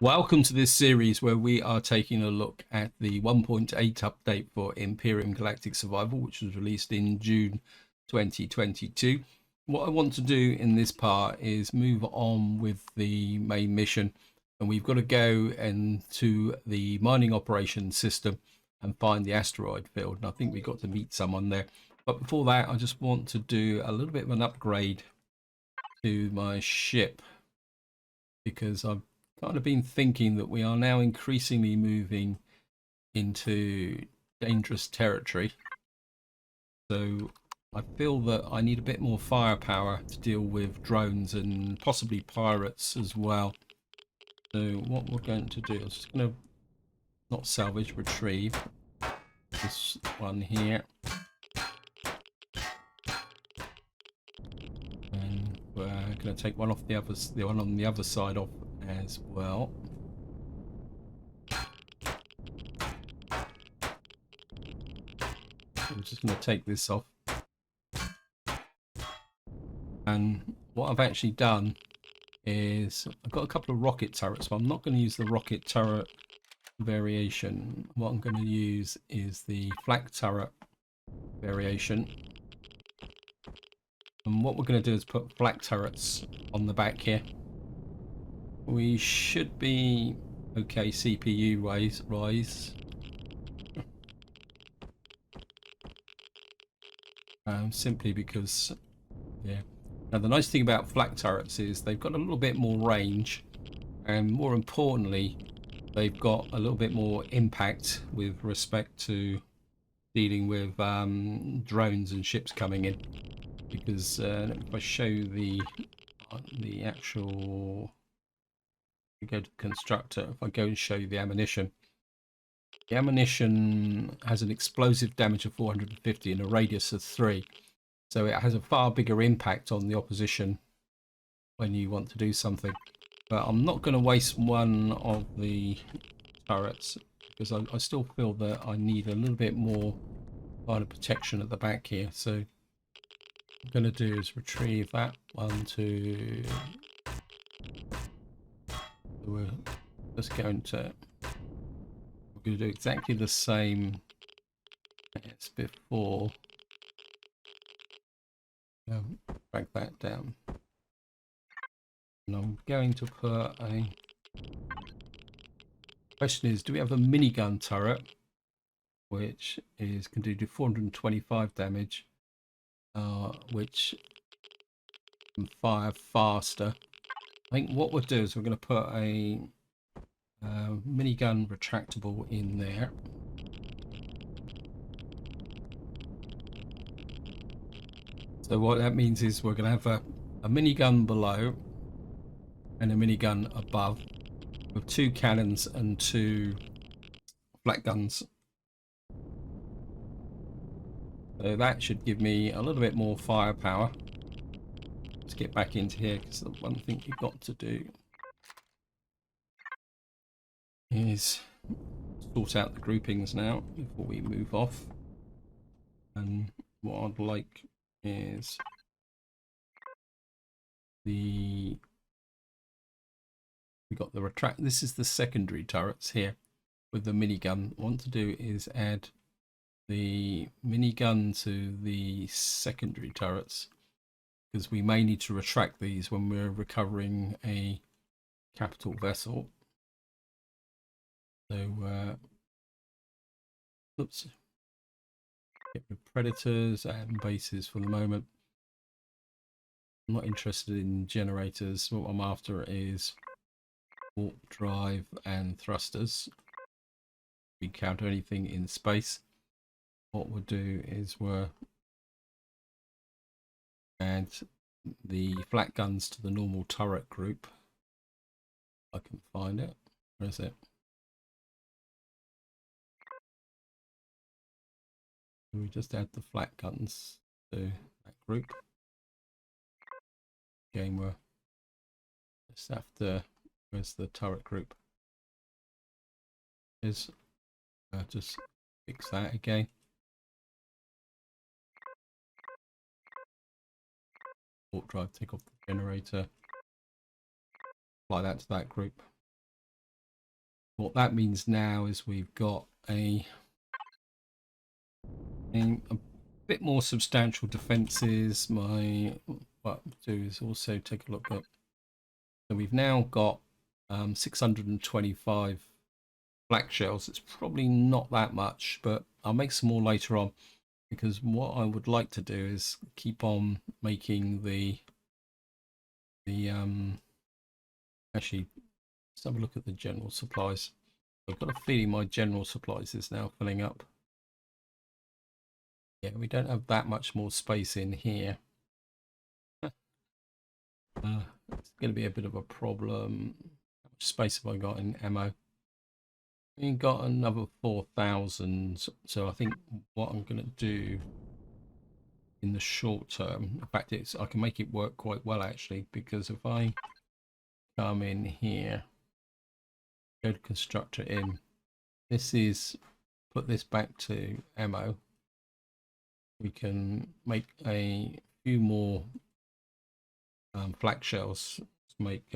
Welcome to this series where we are taking a look at the 1.8 update for Empyrion Galactic Survival, which was released in June 2022. What I want to do in this part is move on with the main mission, and we've got to go into the mining operations system and find the asteroid field. And I think we got to meet someone there. But before that, I just want to do a little bit of an upgrade to my ship because I've kind of been thinking that we are now increasingly moving into dangerous territory. So I feel that I need a bit more firepower to deal with drones and possibly pirates as well. So what we're going to do is just going to not salvage, retrieve this one here. And we're going to take one off the one on the other side off as well. I'm just going to take this off. And what I've actually done is I've got a couple of rocket turrets, but I'm not going to use the rocket turret variation. What I'm going to use is the flak turret variation. And what we're going to do is put flak turrets on the back here. We should be okay CPU rise. Simply because, yeah. Now the nice thing about flak turrets is they've got a little bit more range, and more importantly, they've got a little bit more impact with respect to dealing with drones and ships coming in. Because if I show the actual, we go to the constructor. If I go and show you the ammunition has an explosive damage of 450 and a radius of 3. So it has a far bigger impact on the opposition when you want to do something. But I'm not going to waste one of the turrets because I still feel that I need a little bit more kind of protection at the back here. So what I'm going to do is retrieve that one to... We're just going to... We're going to do exactly the same as before. Drag that down. And I'm going to put a... Question is, do we have a minigun turret which can do 425 damage, which can fire faster? I think what we'll do is we're going to put a minigun retractable in there. So what that means is we're going to have a minigun below and a minigun above with 2 cannons and 2 flak guns. So that should give me a little bit more firepower. Let's get back into here because the one thing you've got to do is sort out the groupings now before we move off. And what I'd like is we got the retract. This is the secondary turrets here with the minigun. What I want to do is add the minigun to the secondary turrets because we may need to retract these when we're recovering a capital vessel. So oops, get rid of predators and bases for the moment. I'm not interested in generators. What I'm after is warp drive and thrusters. We encounter anything in space. What we'll do is we'll add the flak guns to the normal turret group. I can find it. Where is it? We just add the flak guns to that group. Again, we're just after. Where's the turret group? Is just fix that again. Warp drive, take off the generator. Apply that to that group. What that means now is we've got a bit more substantial defenses. What I'll do is also take a look at. So we've now got 625 black shells. It's probably not that much, but I'll make some more later on, because what I would like to do is keep on making the actually, let's have a look at the general supplies. I've got a feeling my general supplies is now filling up. Yeah, we don't have that much more space in here. It's going to be a bit of a problem. How much space have I got in ammo? We've got another 4,000. So I think what I'm going to do in the short term, in fact, I can make it work quite well actually, because if I come in here, go to constructor in, this is put this back to ammo. We can make a few more flak shells. Let's make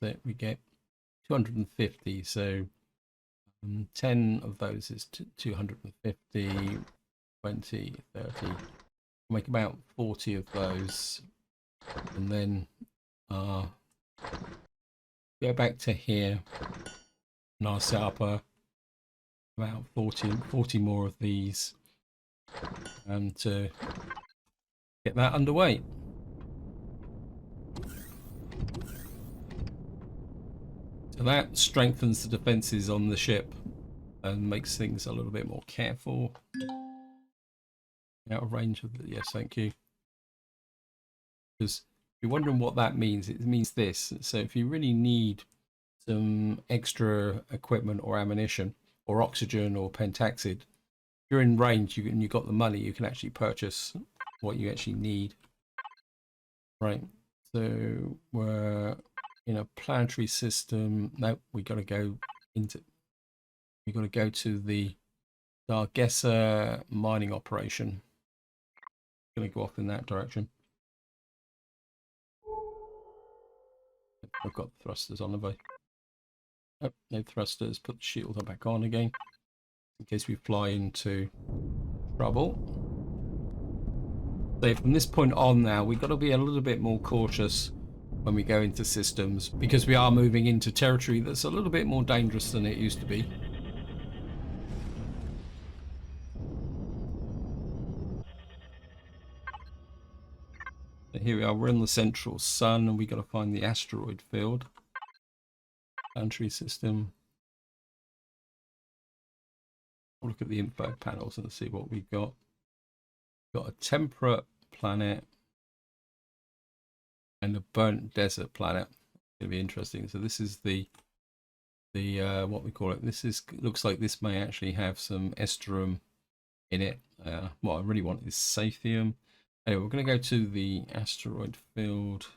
that we get 250. So 10 of those is 250, 20, 30. Make about 40 of those, and then go back to here, and I'll set up about 40 more of these, and to get that underway. So that strengthens the defenses on the ship and makes things a little bit more careful. Out of range of the, yes, thank you. Because if you're wondering what that means, it means this. So if you really need some extra equipment or ammunition or oxygen or pentaxid, if you're in range and you've got the money, you can actually purchase what you actually need. Right. So we're in a planetary system. No, we got to go to the Dargessa mining operation. Going to go off in that direction. I've got the thrusters on, have I? Oh, no thrusters. Put the shield back on again, in case we fly into trouble. So from this point on now, we've got to be a little bit more cautious when we go into systems, because we are moving into territory that's a little bit more dangerous than it used to be. So here we are, we're in the central sun, and we got to find the asteroid field. Planetary system. I'll look at the info panels and see what we've got. We've got a temperate planet and a burnt desert planet. It's going to be interesting. So this is the what we call it. This looks like this may actually have some esterum in it. What I really want is Sathium. Anyway, we're going to go to the asteroid field.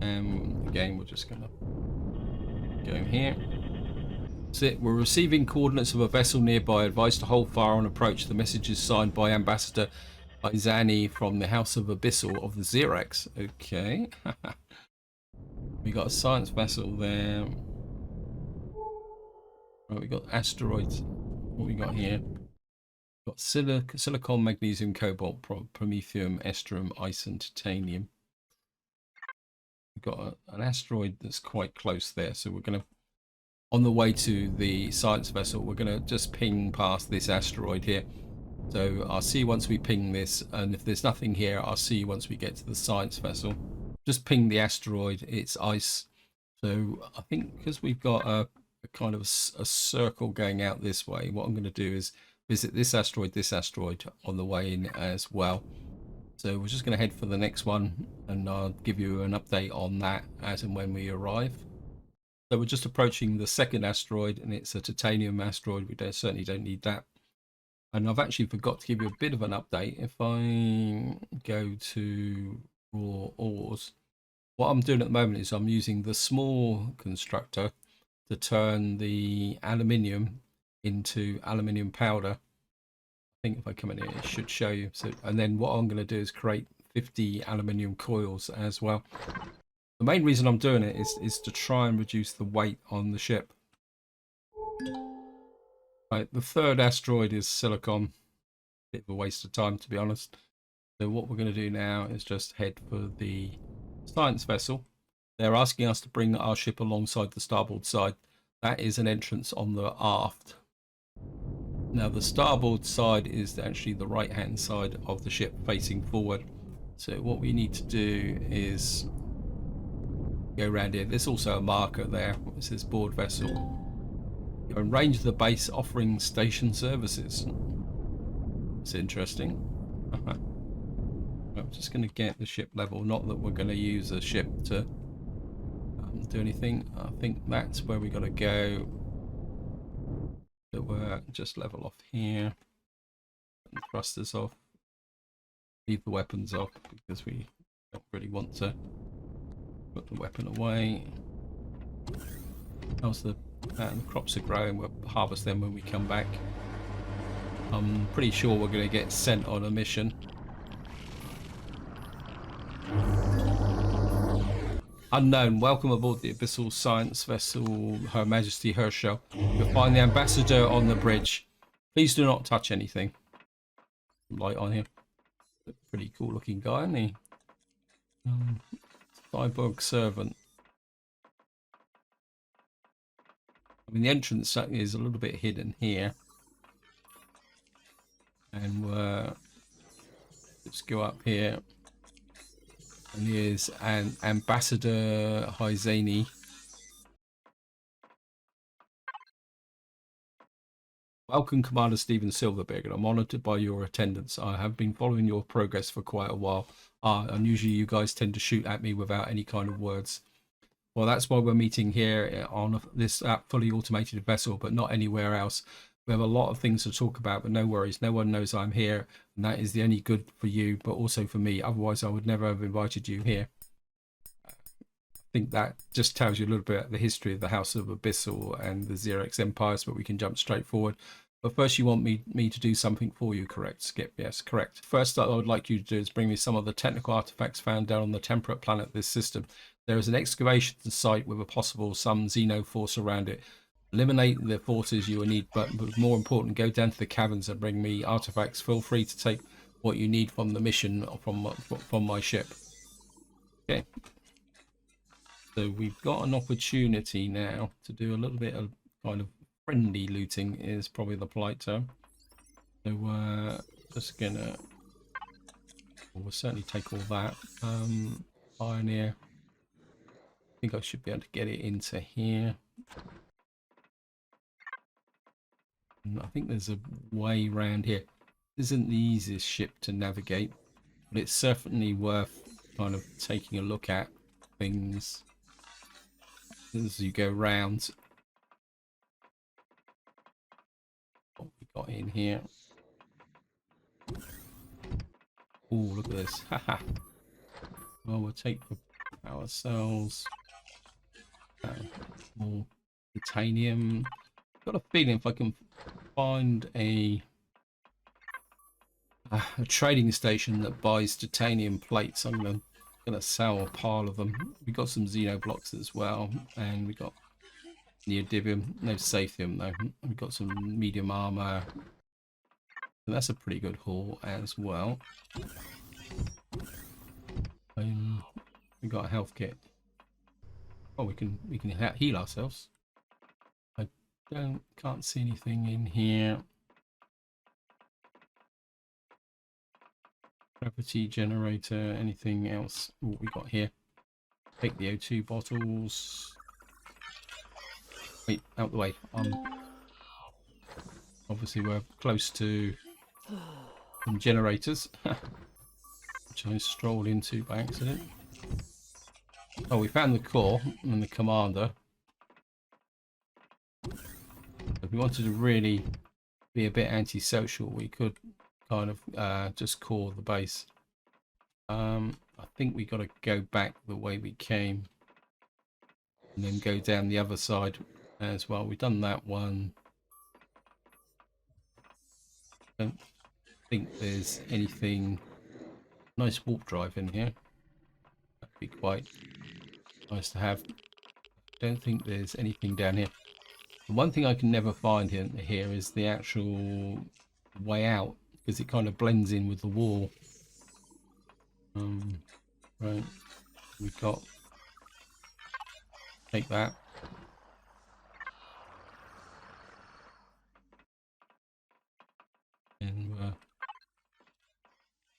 And again, we're just going to go in here. That's it. We're receiving coordinates of a vessel nearby. Advised to hold fire on approach. The message is signed by Ambassador Izani from the House of Abyssal of the Xerax. Okay. We got a science vessel there. Right, we got asteroids. What we got here? We've got silicon, magnesium, cobalt, promethium, esterum, ice, and titanium. We've got an asteroid that's quite close there, so we're going to, on the way to the science vessel, we're going to just ping past this asteroid here. So I'll see you once we ping this, and if there's nothing here, I'll see you once we get to the science vessel. Just ping the asteroid. It's ice. So I think because we've got a kind of a circle going out this way, what I'm going to do is visit this asteroid on the way in as well. So we're just going to head for the next one, and I'll give you an update on that as and when we arrive. So we're just approaching the second asteroid, and it's a titanium asteroid. We certainly don't need that. And I've actually forgot to give you a bit of an update. If I go to raw ores, what I'm doing at the moment is I'm using the small constructor to turn the aluminium into aluminium powder. think if I come in here, it should show you. So, and then what I'm going to do is create 50 aluminium coils as well. The main reason I'm doing it is to try and reduce the weight on the ship. Right, the third asteroid is Silicon. Bit of a waste of time, to be honest. So what we're going to do now is just head for the science vessel. They're asking us to bring our ship alongside the starboard side. That is an entrance on the aft. Now the starboard side is actually the right hand side of the ship facing forward. So what we need to do is go around here. There's also a marker there. It says board vessel. Arrange the base offering station services. It's interesting. I'm just going to get the ship level. Not that we're going to use a ship to do anything. I think that's where we got to go. So we're just level off here. Put the thrusters off. Leave the weapons off because we don't really want to put the weapon away. How's the crops are growing? We'll harvest them when we come back. I'm pretty sure we're going to get sent on a mission. Unknown, welcome aboard the Abyssal Science Vessel, Her Majesty Herschel. You'll find the ambassador on the bridge. Please do not touch anything. Light on here. Pretty cool looking guy, isn't he? Cyborg servant. I mean, the entrance is a little bit hidden here. And let's go up here. And here's an Ambassador Hyzani. Welcome, Commander Stephen Silverberg, and I'm honoured by your attendance. I have been following your progress for quite a while. And usually you guys tend to shoot at me without any kind of words. Well, that's why we're meeting here on this fully automated vessel, but not anywhere else. We have a lot of things to talk about, but no worries. No one knows I'm here, and that is the only good for you, but also for me. Otherwise, I would never have invited you here. I think that just tells you a little bit about the history of the House of Abyssal and the Xerox Empires, but we can jump straight forward. But first, you want me to do something for you, correct, Skip? Yes, correct. First, I would like you to do is bring me some of the technical artifacts found down on the temperate planet of this system. There is an excavation site with a possible some Xeno force around it. Eliminate the forces you will need, but more important, go down to the caverns and bring me artifacts. Feel free to take what you need from the mission or from my ship. Okay. So we've got an opportunity now to do a little bit of kind of friendly looting is probably the polite term. So we're just gonna, we'll certainly take all that. Pioneer. I think I should be able to get it into here. And I think there's a way around here. This isn't the easiest ship to navigate, but it's certainly worth kind of taking a look at things as you go round. What we got in here? Oh, look at this! Haha. Well, we'll take the power cells. More titanium. Got a feeling if I can find a trading station that buys titanium plates, I'm gonna sell a pile of them. We got some Xeno blocks as well, and we got neodymium, no saphium though. We got some medium armor, and that's a pretty good haul as well. We got a health kit. Oh, we can heal ourselves. I can't see anything in here. Gravity generator, anything else? What we got here? Take the O2 bottles. Wait, out the way. Obviously we're close to some generators, which I strolled into by accident. Oh, we found the core and the commander. If we wanted to really be a bit antisocial, we could kind of just core the base. I think we got to go back the way we came and then go down the other side as well. We've done that one. think there's anything. Nice warp drive in here. That'd be quite nice to have. Don't think there's anything down here. The one thing I can never find here is the actual way out, because it kind of blends in with the wall. Right, we've got, take that. And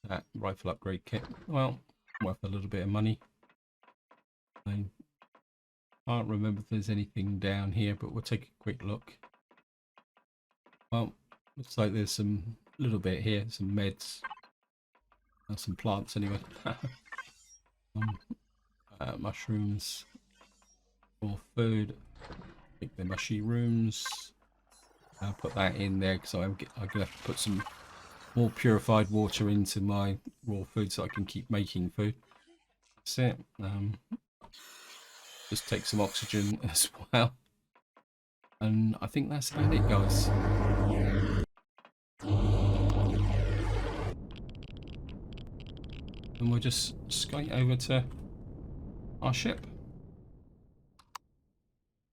that rifle upgrade kit, well, worth a little bit of money. I can't remember if there's anything down here, but we'll take a quick look. Well, looks like there's some little bit here, some meds, some plants anyway. Mushrooms for food. Take the mushrooms. I'll put that in there because I'm gonna have to put some more purified water into my raw food so I can keep making food. That's it. Just take some oxygen as well. And I think that's about it, guys. And we'll just skate over to our ship.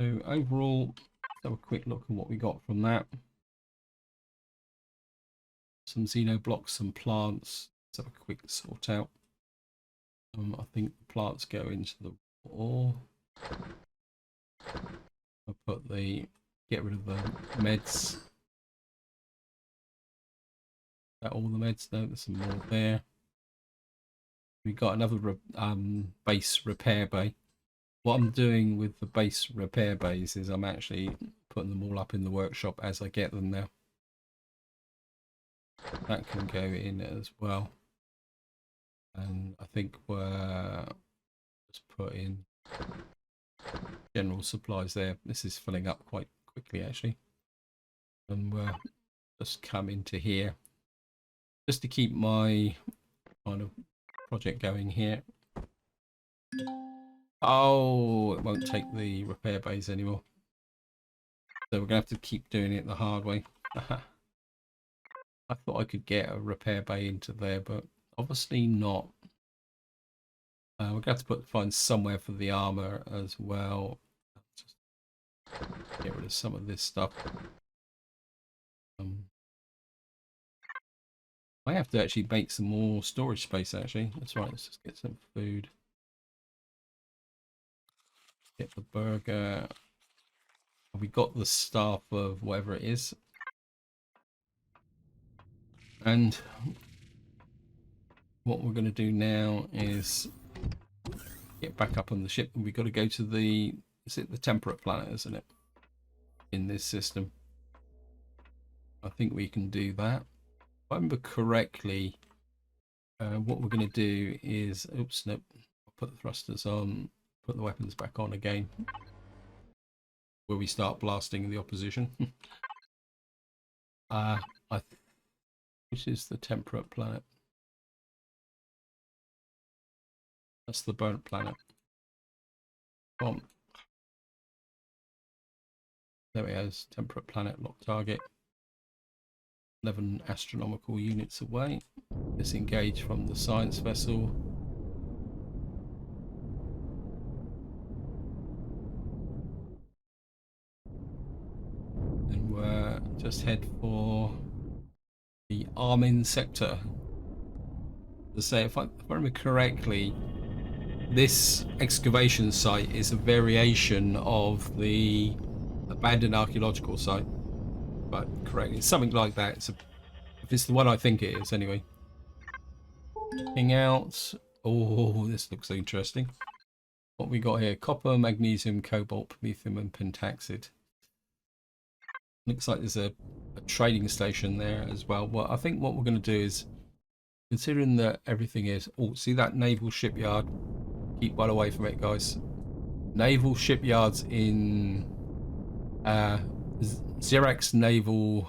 So overall, let's have a quick look at what we got from that. Some xeno blocks, some plants. Let's have a quick sort out. I think the plants go into the ore. I'll put the, get rid of the meds. Is that all the meds? No, there's some more there. We got another base repair bay. What I'm doing with the base repair bays is I'm actually putting them all up in the workshop as I get them now. That can go in as well. And I think we're just put in general supplies there. This is filling up quite quickly actually. And we'll just come into here just to keep my kind of project going here. Oh, it won't take the repair bays anymore. So we're going to have to keep doing it the hard way. I thought I could get a repair bay into there, but obviously not. We're going to have to find somewhere for the armor as well. Just get rid of some of this stuff. I have to actually make some more storage space actually. That's right, let's just get some food. Get the burger. We got the staff of whatever it is. And what we're going to do now is get back up on the ship, and we've got to go to the, is it the temperate planet, isn't it? In this system. I think we can do that. If I remember correctly, what we're going to do is, oops, nope, I'll put the thrusters on, put the weapons back on again, where we start blasting the opposition. Which is the temperate planet? That's the burnt planet. Boom. There it is, temperate planet, lock target. 11 astronomical units away. Disengage from the science vessel. And we're just head for the Armin sector. To say, if I remember correctly, this excavation site is a variation of the abandoned archaeological site. But correctly, it's something like that. If it's the one I think it is, anyway. Looking out. Oh, this looks interesting. What we got here: copper, magnesium, cobalt, promethium, and pentaxid. Looks like there's a trading station there as well. Well, I think what we're going to do is, considering that everything is, oh, see that naval shipyard? Keep well away from it, guys. Naval shipyards in Xerax naval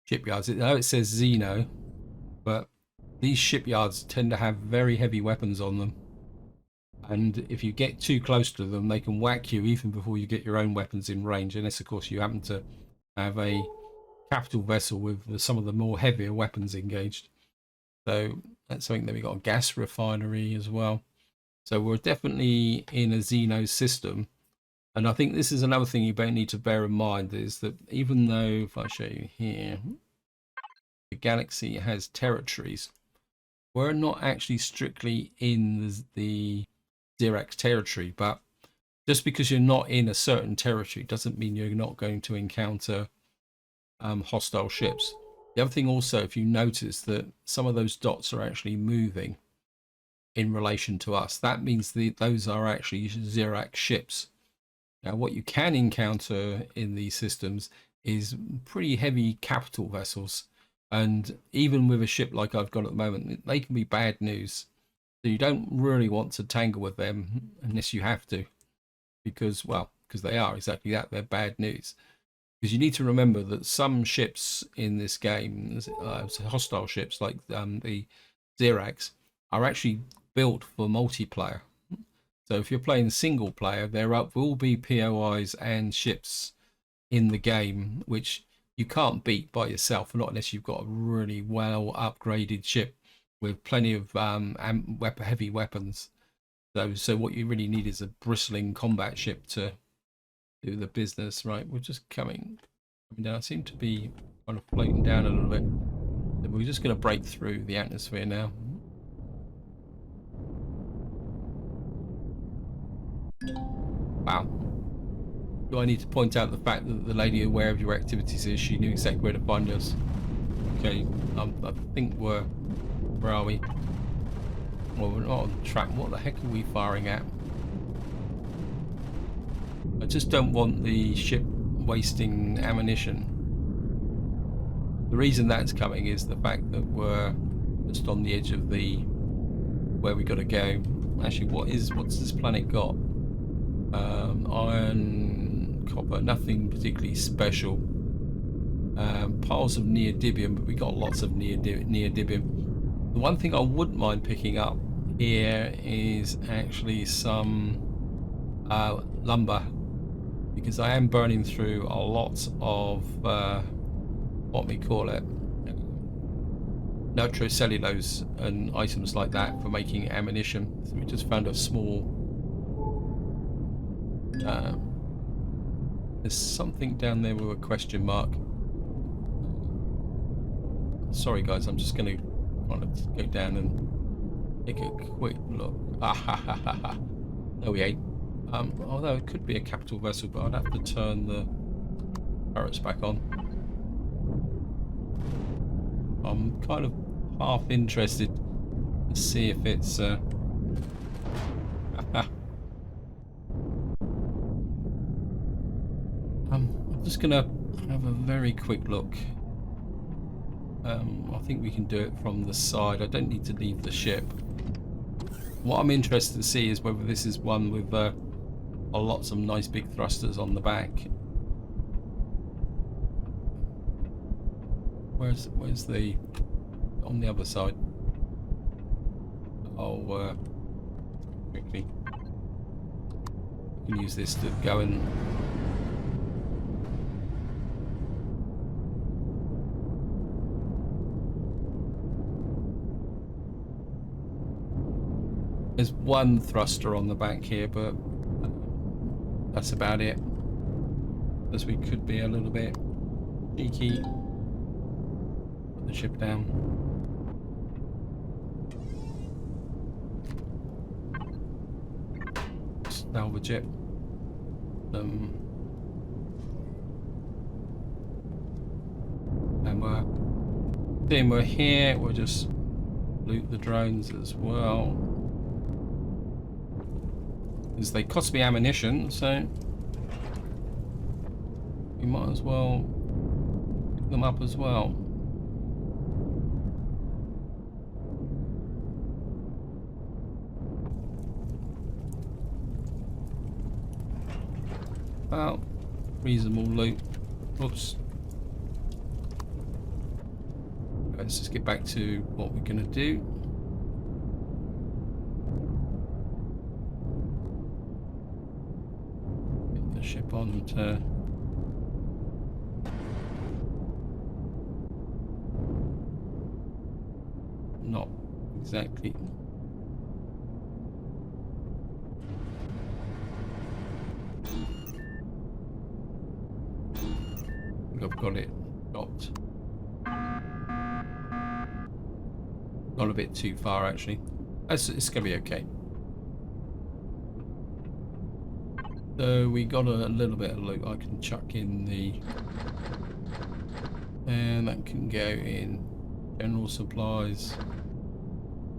shipyards. I know it says Xeno, but these shipyards tend to have very heavy weapons on them. And if you get too close to them, they can whack you even before you get your own weapons in range. Unless, of course, you happen to have a capital vessel with some of the more heavier weapons engaged. So that's something that we got a gas refinery as well. So we're definitely in a Xeno system. And I think this is another thing you don't need to bear in mind is that even though, if I show you here, the galaxy has territories, we're not actually strictly in the Xerax territory, but just because you're not in a certain territory doesn't mean you're not going to encounter hostile ships. The other thing also, if you notice that some of those dots are actually moving in relation to us, that means those are actually Xerax ships. Now, what you can encounter in these systems is pretty heavy capital vessels. And even with a ship like I've got at the moment, they can be bad news. So you don't really want to tangle with them unless you have to. Because they are exactly that. They're bad news. Because you need to remember that some ships in this game, hostile ships like the Xerax, are actually built for multiplayer. So if you're playing single player, there will be POIs and ships in the game which you can't beat by yourself, not unless you've got a really well upgraded ship with plenty of heavy weapons. So what you really need is a bristling combat ship to do the business. Right, we're just coming down. I seem to be kind of floating down a little bit. So we're just going to break through the atmosphere now. Wow. Do I need to point out the fact that the lady aware of your activities is she knew exactly where to find us? Okay, I think where are we? Well, we're not on track. What the heck are we firing at? I just don't want the ship wasting ammunition. The reason that's coming is the fact that we're just on the edge of where we got to go. Actually, what's this planet got? Iron, copper, nothing particularly special. Piles of neodymium, but we got lots of neodymium. The one thing I wouldn't mind picking up here is actually some lumber, because I am burning through a lot of what we call it, nitrocellulose and items like that for making ammunition. So we just found a small there's something down there with a question mark. Sorry guys, I'm just going to kind of go down and take a quick look. No, we ain't. Although it could be a capital vessel, but I'd have to turn the turrets back on. I'm kind of half interested to see if it's I'm just gonna have a very quick look. I think we can do it from the side. I don't need to leave the ship. What I'm interested to see is whether this is one with lots of nice big thrusters on the back. Where's the on the other side? Oh, quickly. I can use this to go and there's one thruster on the back here, but that's about it. As we could be a little bit cheeky. Put the ship down. Salvage it. And we're here. We'll just loot the drones as well. Because they cost me ammunition, so we might as well pick them up as well. Well, reasonable loot. Oops. Let's just get back to what we're going to do. Get the ship on to not exactly. I think I've got it stopped. Not a bit too far actually. It's gonna be okay. So we got a little bit of loot I can chuck in the, and that can go in general supplies,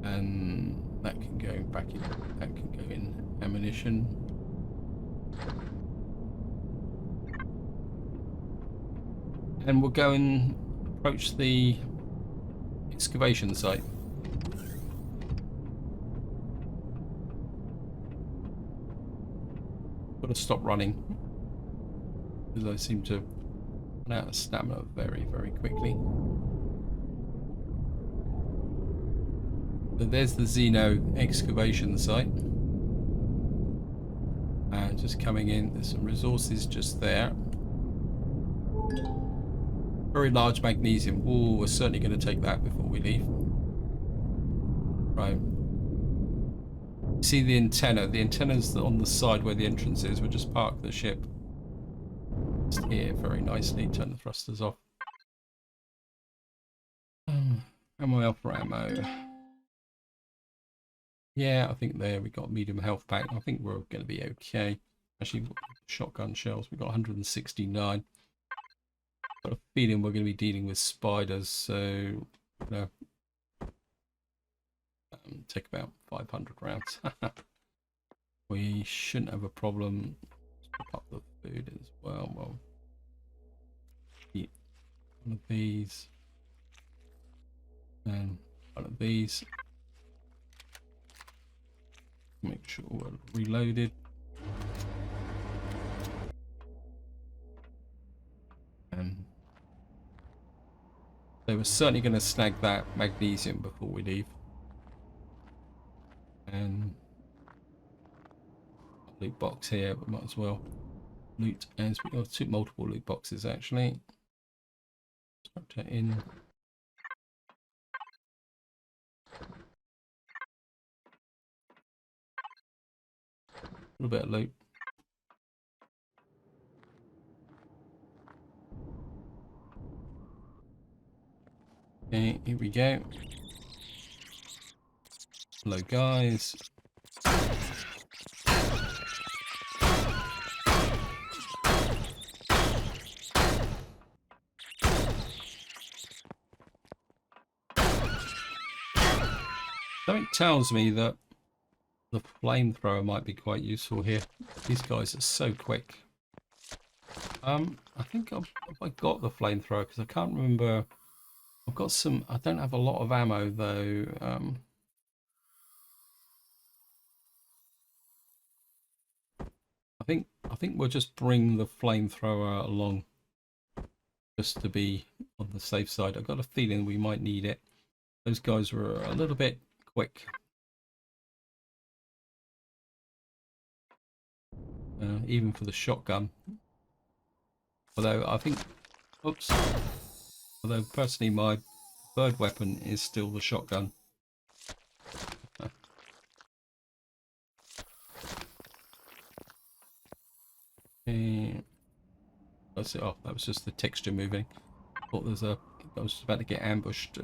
and that can go back in, that can go in ammunition. And we'll go and approach the excavation site. Got to stop running because I seem to run out of stamina very, very quickly. So there's the Xeno excavation site. And just coming in, there's some resources just there. Very large magnesium. Oh, we're certainly going to take that before we leave. Right. See the antenna. The antenna's on the side where the entrance is. We'll just park the ship just here very nicely. Turn the thrusters off. Ammo out for ammo. Yeah, I think there we got medium health pack. I think we're going to be okay. Actually, shotgun shells. We got 169. Got a feeling we're going to be dealing with spiders, so you know, take about 500 rounds. We shouldn't have a problem. Pick up the food as well. Well, eat one of these and one of these. Make sure we're reloaded. And they were certainly going to snag that magnesium before we leave. And loot box here, we might as well loot as we got two multiple loot boxes actually. Let's put that in. A little bit of loot. Okay, here we go. Hello guys. Something tells me that the flamethrower might be quite useful here. These guys are so quick. I think have I got the flamethrower because I can't remember. I've got some. I don't have a lot of ammo though. I think we'll just bring the flamethrower along just to be on the safe side. I've got a feeling we might need it. Those guys were a little bit quick. Even for the shotgun. Although I think, oops. Although personally my third weapon is still the shotgun. That's it. Oh, that was just the texture moving. Thought there's a. I was about to get ambushed.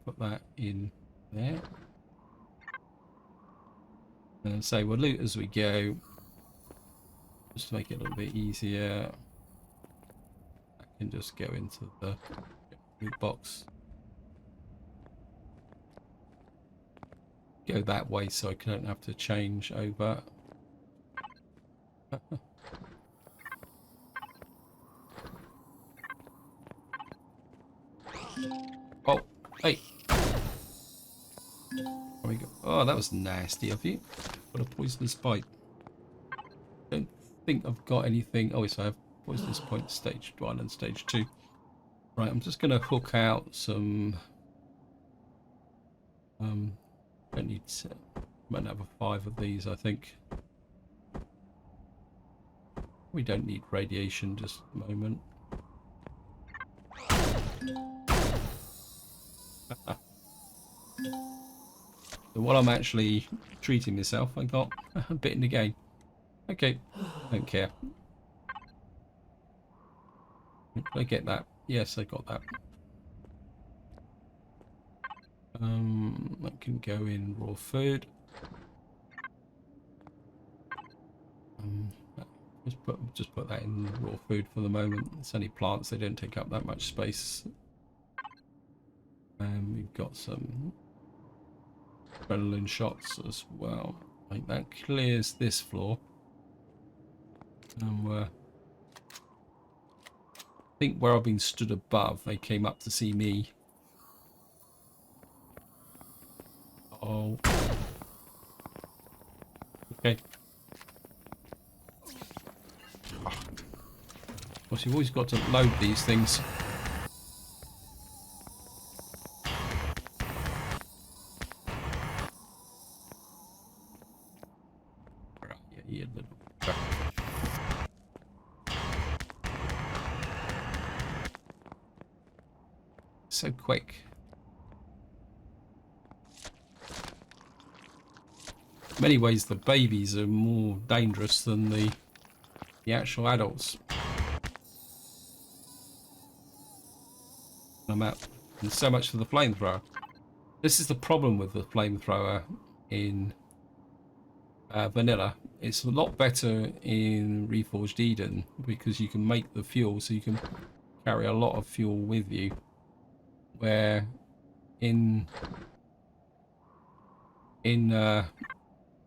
Put that in there. And say we'll loot as we go. Just to make it a little bit easier. I can just go into the loot box. Go that way so I don't have to change over. Oh, hey. There we go. Oh, that was nasty of you. Got a poisonous bite. Don't think I've got anything. Oh, yes, I have poisonous point stage 1 and stage 2. Right, I'm just going to hook out some. Don't need. Might have 5 of these, I think. We don't need radiation just at the moment. So while I'm actually treating myself, I got a bit in the game. Okay, don't care. Did I get that? Yes, I got that. That can go in raw food. Just put that in raw food for the moment. It's only plants; they don't take up that much space. And we've got some adrenaline shots as well. I think that clears this floor. And I think where I've been stood above, they came up to see me. Oh, okay. Of course, you've always got to load these things. Yeah, little. So quick. In many ways, the babies are more dangerous than the actual adults. I'm out. And so much for the flamethrower. This is the problem with the flamethrower in vanilla. It's a lot better in Reforged Eden because you can make the fuel, so you can carry a lot of fuel with you. Where in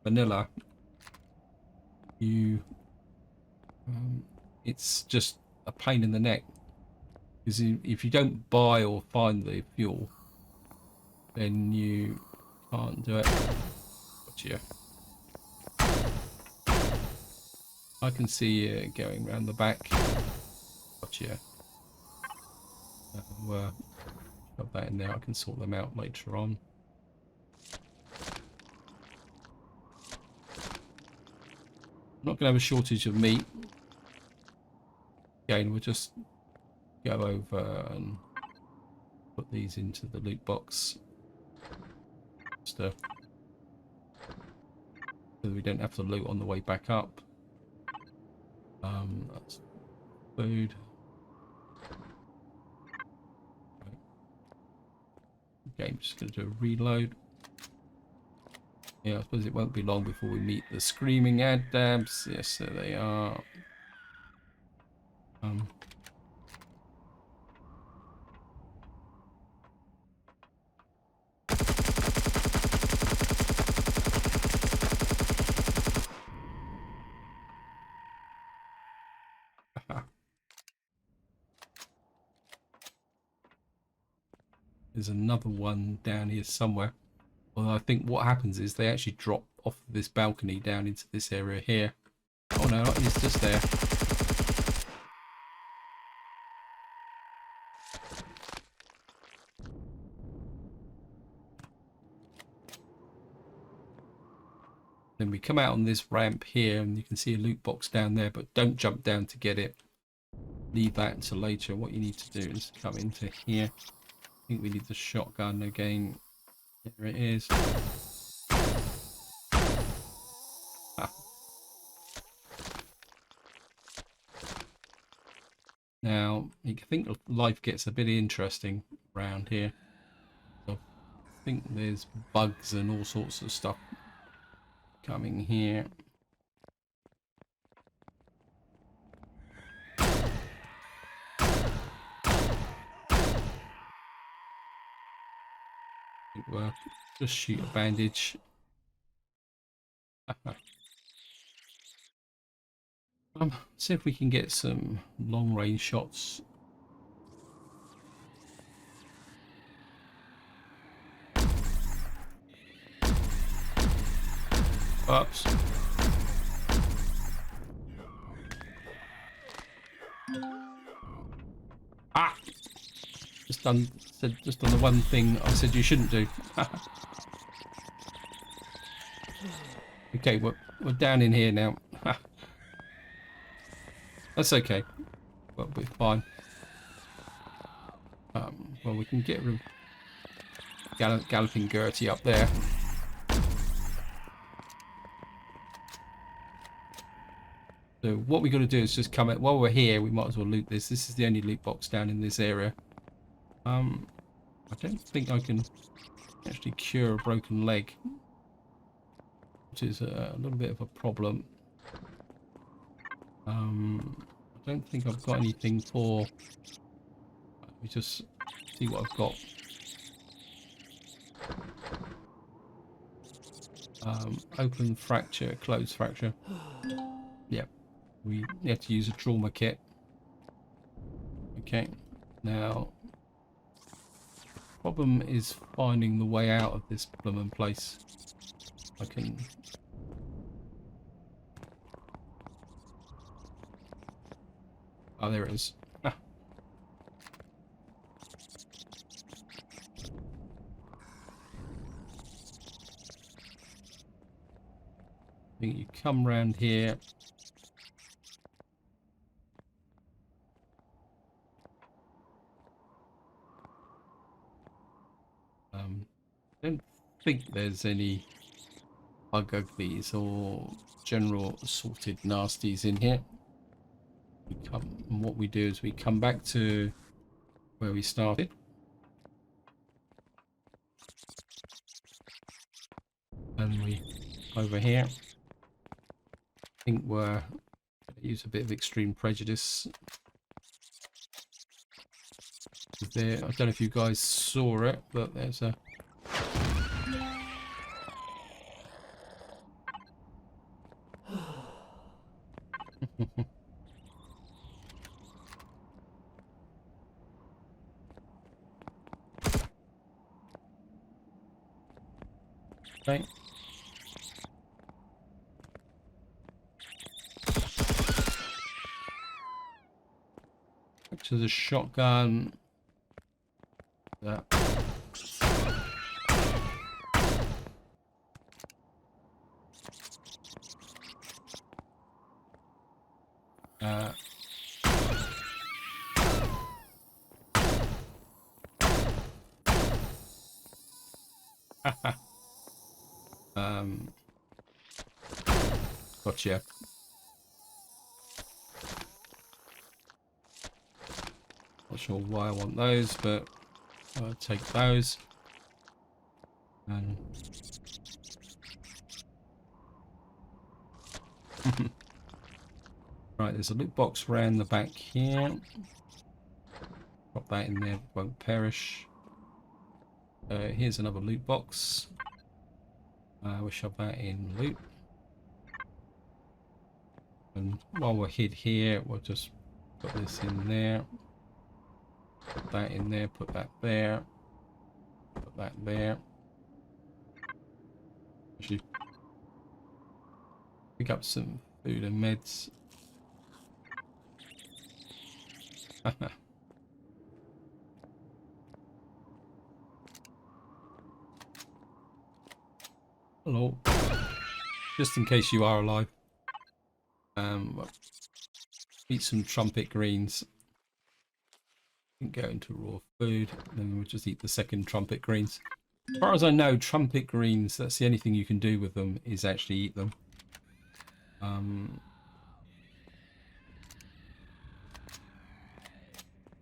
vanilla, you it's just a pain in the neck. Because if you don't buy or find the fuel, then you can't do it. Gotcha. I can see you going around the back. Gotcha. Got that in there. I can sort them out later on. I'm not going to have a shortage of meat. Again, we'll just go over and put these into the loot box. So we don't have to loot on the way back up. That's food. Okay, I'm just going to do a reload. Yeah, I suppose it won't be long before we meet the screaming ad-dabs. Yes, there they are. There's another one down here somewhere. Well, I think what happens is they actually drop off this balcony down into this area here. Oh no, it's just there. Then we come out on this ramp here and you can see a loot box down there, but don't jump down to get it. Leave that until later. What you need to do is come into here. I think we need the shotgun again. There it is. Ah. Now, I think life gets a bit interesting around here. So I think there's bugs and all sorts of stuff coming here. Well, just shoot a bandage. See if we can get some long range shots. Oops. Ah! Just done the one thing I said you shouldn't do. Okay, we're down in here now. That's okay. We'll be fine. Well, we can get rid of... Galloping Gertie up there. So what we got to do is just come at, while we're here, we might as well loot this. This is the only loot box down in this area. I don't think I can actually cure a broken leg, which is a little bit of a problem. I don't think I've got anything for... Let me just see what I've got. Open fracture, closed fracture. Yep. We have to use a trauma kit. Okay. Now, problem is finding the way out of this blooming place. I can... Oh, there it is. Ah. I think you come round here. I don't think there's any bug uglies or general assorted nasties in here. And what we do is we come back to where we started. And we over here. I think we're going to use a bit of extreme prejudice. There, I don't know if you guys saw it, but there's a... Okay. Back to the shotgun. That. Gotcha. Not sure why I want those, but I'll take those. And right, there's a loot box around the back here. Drop that in there, it won't perish. Here's another loot box. We'll shove that in loot. And while we're hid here, we'll just put this in there. Put that in there, put that there. Put that there. Actually, pick up some food and meds. Hello. Just in case you are alive. Eat some trumpet greens. And go into raw food. Then we'll just eat the second trumpet greens. As far as I know, trumpet greens, that's the only thing you can do with them is actually eat them.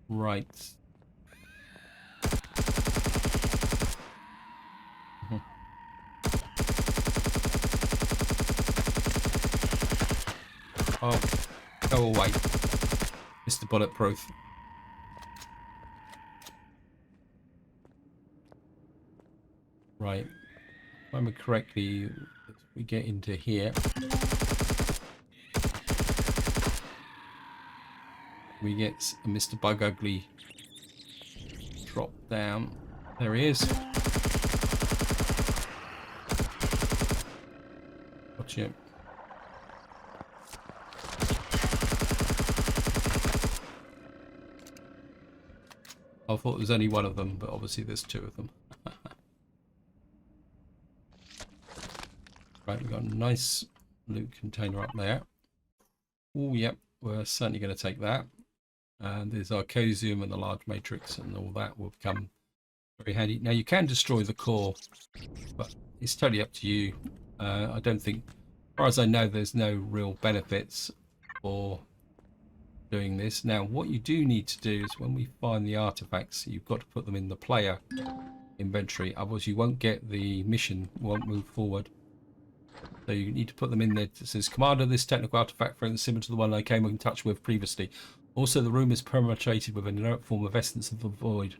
Right. Oh, go away, Mr. Bulletproof. Right. If I remember correctly, we get into here. We get a Mr. Bug Ugly drop down. There he is. Gotcha. I thought there was only one of them, but obviously there's two of them. Right, we've got a nice loot container up there. Oh, yep, we're certainly going to take that. And there's our Cosium and the large matrix and all that will come Very handy. Now you can destroy the core, but it's totally up to you. I don't think, as far as I know, there's no real benefits for doing this. Now what you do need to do is when we find the artifacts, you've got to put them in the player inventory, otherwise you won't get the mission, won't move forward. So you need to put them in there. It says, Commander, this technical artifact friend similar to the one I came in touch with previously. Also, the room is permeated with an inert form of essence of the void.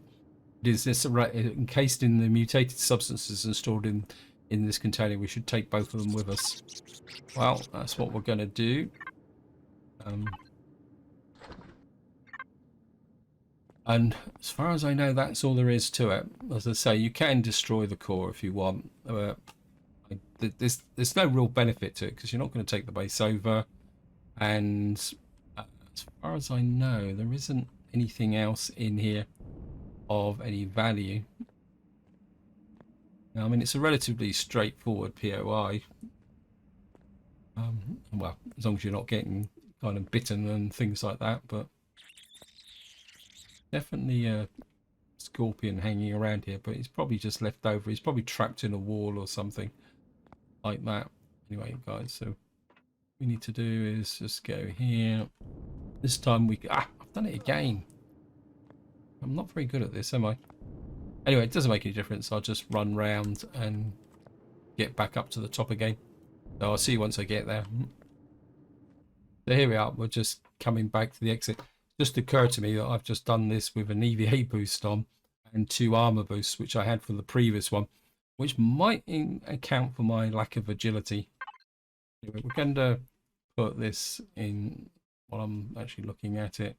It is this encased in the mutated substances and stored in this container. We should take both of them with us. Well, that's what we're going to do. And as far as I know, that's all there is to it. As I say, you can destroy the core if you want. There's no real benefit to it because you're not going to take the base over. And as far as I know, there isn't anything else in here of any value. Now, I mean, it's a relatively straightforward POI. Well, as long as you're not getting kind of bitten and things like that, but definitely a scorpion hanging around here, but he's probably just left over. He's probably trapped in a wall or something like that. Anyway, guys, so what we need to do is just go here. This time I've done it again. I'm not very good at this, am I? Anyway, it doesn't make any difference. I'll just run round and get back up to the top again. So I'll see you once I get there. So here we are. We're just coming back to the exit. Just occurred to me that I've just done this with an EVA boost on and 2 armor boosts, which I had from the previous one, which might account for my lack of agility. Anyway, we're going to put this in while I'm actually looking at it.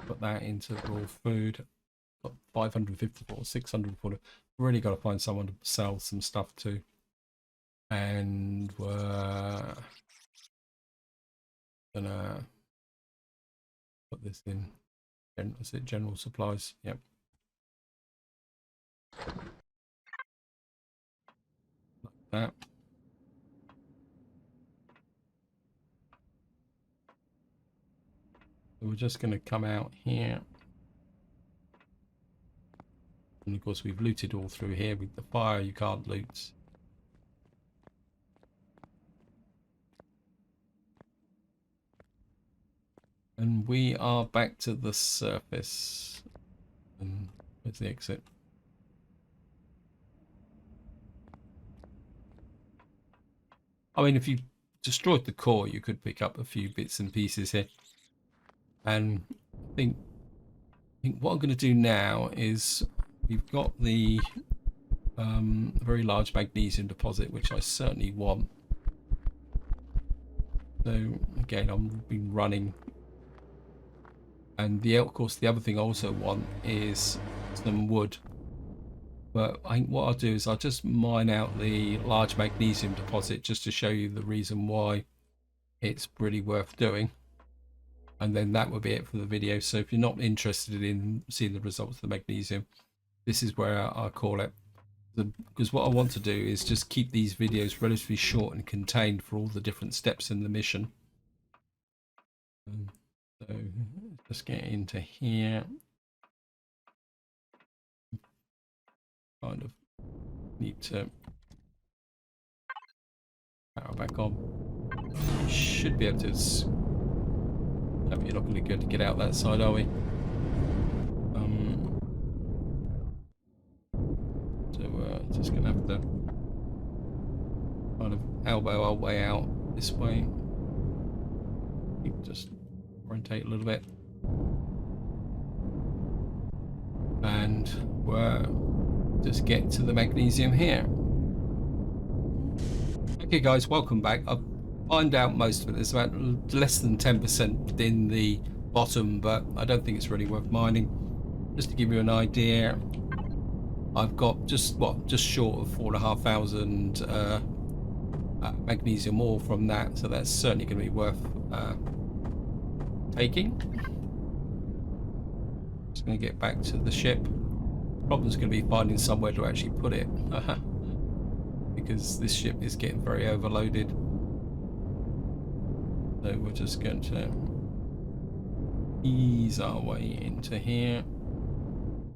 Put that into raw food. Got 554, 640. Really got to find someone to sell some stuff to. And we're gonna put this in. Is it general supplies? Yep. Like that. So we're just going to come out here. And of course we've looted all through here. With the fire you can't loot. And we are back to the surface. And where's the exit? I mean, if you destroyed the core, you could pick up a few bits and pieces here. And I think what I'm going to do now is we've got the very large magnesium deposit, which I certainly want. So again, I've been running. And of course, the other thing I also want is some wood. But I think what I'll do is I'll just mine out the large magnesium deposit just to show you the reason why it's really worth doing. And then that will be it for the video. So if you're not interested in seeing the results of the magnesium, this is where I'll call it. Because what I want to do is just keep these videos relatively short and contained for all the different steps in the mission. So let's get into here. Kind of need to power back on. You should be able to. No, you're not going to be good to get out that side, are we? So just going to have to kind of elbow our way out this way. Just orientate a little bit. And we're just get to the magnesium here. Okay guys, welcome back. I've mined out most of it. There's about less than 10% in the bottom, but I don't think it's really worth mining. Just to give you an idea, I've got just short of 4,500 magnesium ore from that, so that's certainly going to be worth taking. Just going to get back to the ship. Problem's going to be finding somewhere to actually put it because this ship is getting very overloaded. So we're just going to ease our way into here.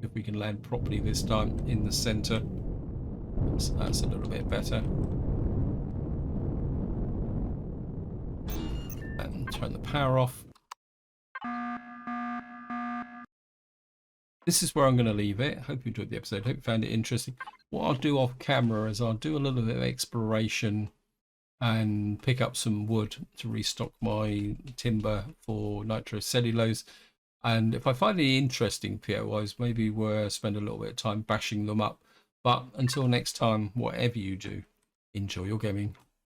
if we can land properly this time in the center. That's a little bit better. And turn the power off. This is where I'm going to leave it. Hope you enjoyed the episode. Hope you found it interesting. What I'll do off camera is I'll do a little bit of exploration and pick up some wood to restock my timber for nitrocellulose. And if I find any interesting POIs, maybe we'll spend a little bit of time bashing them up. But until next time, whatever you do, enjoy your gaming.